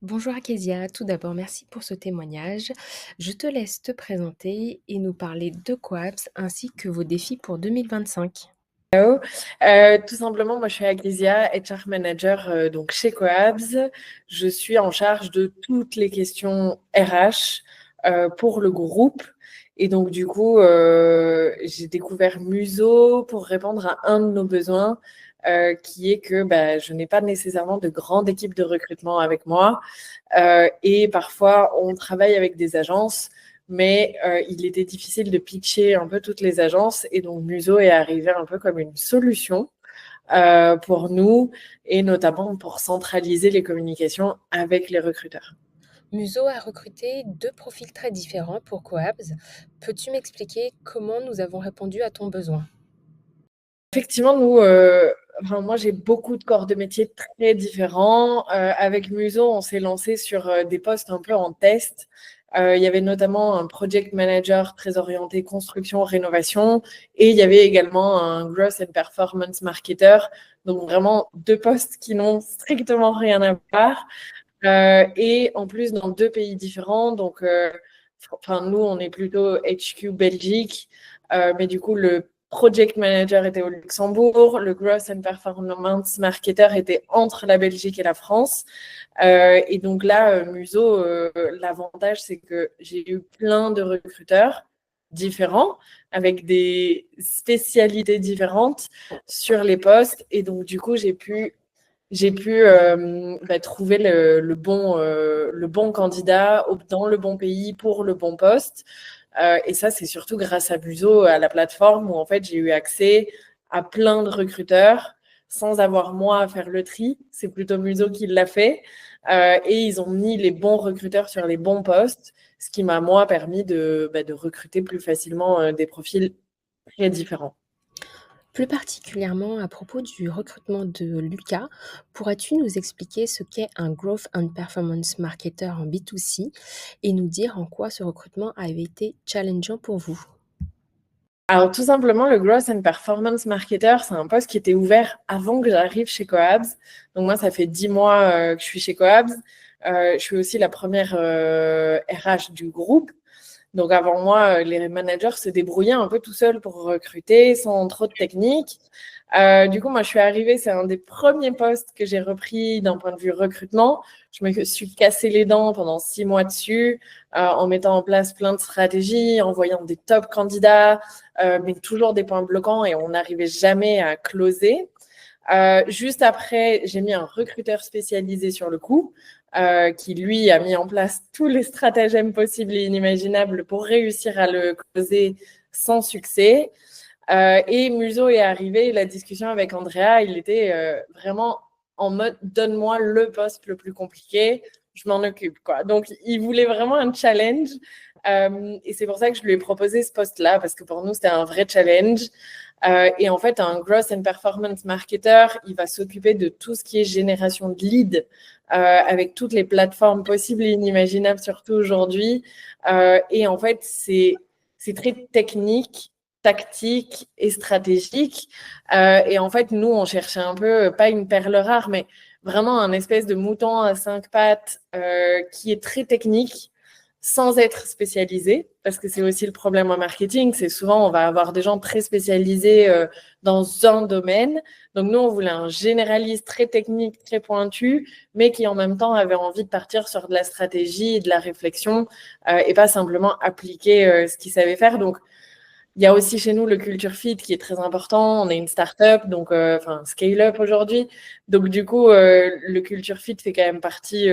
Bonjour Akézia, tout d'abord merci pour ce témoignage. Je te laisse te présenter et nous parler de Coaps ainsi que vos défis pour 2025. Tout simplement, moi je suis Aglisia, HR Manager donc chez Coabs. Je suis en charge de toutes les questions RH pour le groupe. Et donc du coup, j'ai découvert Muso pour répondre à un de nos besoins, qui est que je n'ai pas nécessairement de grande équipe de recrutement avec moi. Et parfois, on travaille avec des agences, mais il était difficile de pitcher un peu toutes les agences. Et donc, Muso est arrivé un peu comme une solution pour nous, et notamment pour centraliser les communications avec les recruteurs. Muso a recruté deux profils très différents pour Coabs. Peux-tu m'expliquer comment nous avons répondu à ton besoin? Effectivement, nous, moi, j'ai beaucoup de corps de métier très différents. Avec Muso, on s'est lancé sur des postes un peu en test. Il y avait notamment un project manager très orienté construction, rénovation, et il y avait également un growth and performance marketer. Donc vraiment deux postes qui n'ont strictement rien à voir. Et en plus dans deux pays différents. Donc, nous, on est plutôt HQ Belgique, mais du coup, le project manager était au Luxembourg, le growth and performance marketer était entre la Belgique et la France. Et donc là, Muso, l'avantage, c'est que j'ai eu plein de recruteurs différents avec des spécialités différentes sur les postes. Et donc, du coup, j'ai pu trouver le bon candidat dans le bon pays pour le bon poste. Et ça, c'est surtout grâce à Muso, à la plateforme où en fait j'ai eu accès à plein de recruteurs sans avoir moi à faire le tri. C'est plutôt Muso qui l'a fait. Et ils ont mis les bons recruteurs sur les bons postes, ce qui m'a moi permis de recruter plus facilement des profils très différents. Plus particulièrement à propos du recrutement de Lucas, pourras-tu nous expliquer ce qu'est un Growth and Performance Marketer en B2C et nous dire en quoi ce recrutement avait été challengeant pour vous? Alors, tout simplement, le Growth and Performance Marketer, c'est un poste qui était ouvert avant que j'arrive chez Coabs. Donc, moi, ça fait 10 mois que je suis chez Coabs. Je suis aussi la première RH du groupe. Donc, avant moi, les managers se débrouillaient un peu tout seuls pour recruter sans trop de technique. Du coup, moi, je suis arrivée, c'est un des premiers postes que j'ai repris d'un point de vue recrutement. Je me suis cassé les dents pendant 6 mois dessus, en mettant en place plein de stratégies, en voyant des top candidats, mais toujours des points bloquants et on n'arrivait jamais à closer. Juste après, j'ai mis un recruteur spécialisé sur le coup, qui lui a mis en place tous les stratagèmes possibles et inimaginables pour réussir à le closer sans succès. Et Muso est arrivé, la discussion avec Andrea, il était vraiment en mode donne-moi le poste le plus compliqué, je m'en occupe, quoi. Donc, il voulait vraiment un challenge. Et c'est pour ça que je lui ai proposé ce poste-là, parce que pour nous, c'était un vrai challenge. Et en fait, un Growth and Performance Marketer, il va s'occuper de tout ce qui est génération de leads, avec toutes les plateformes possibles et inimaginables, surtout aujourd'hui. Et en fait, c'est très technique, tactique et stratégique. Et en fait, nous, on cherchait un peu, pas une perle rare, mais vraiment un espèce de mouton à 5 pattes qui est très technique sans être spécialisé, parce que c'est aussi le problème en marketing, c'est souvent on va avoir des gens très spécialisés dans un domaine. Donc nous, on voulait un généraliste très technique, très pointu, mais qui en même temps avait envie de partir sur de la stratégie et de la réflexion et pas simplement appliquer ce qu'il savait faire. Donc il y a aussi chez nous le culture fit qui est très important. On est une start-up, donc scale-up aujourd'hui. Donc du coup, le culture fit fait quand même partie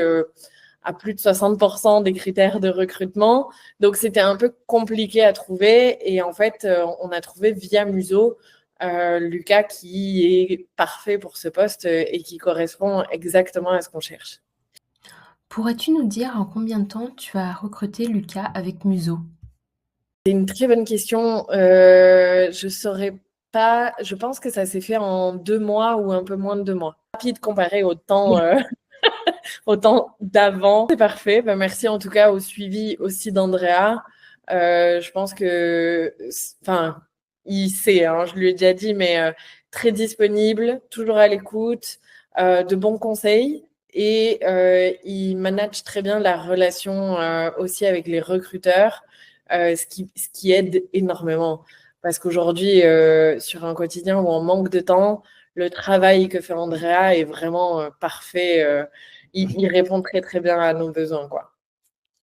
à plus de 60% des critères de recrutement. Donc c'était un peu compliqué à trouver. Et en fait, on a trouvé via Muso Lucas qui est parfait pour ce poste et qui correspond exactement à ce qu'on cherche. Pourrais-tu nous dire en combien de temps tu as recruté Lucas avec Muso? C'est une très bonne question. Je saurais pas. Je pense que ça s'est fait en 2 mois ou un peu moins de 2 mois. Rapide comparé au temps, au temps d'avant. C'est parfait. Ben, merci en tout cas au suivi aussi d'Andrea. Je pense que, enfin, il sait, hein, je lui ai déjà dit, mais très disponible, toujours à l'écoute, de bons conseils et il manage très bien la relation aussi avec les recruteurs, ce qui aide énormément. Parce qu'aujourd'hui, sur un quotidien où on manque de temps, le travail que fait Andrea est vraiment parfait. Il répond très, très bien à nos besoins, quoi.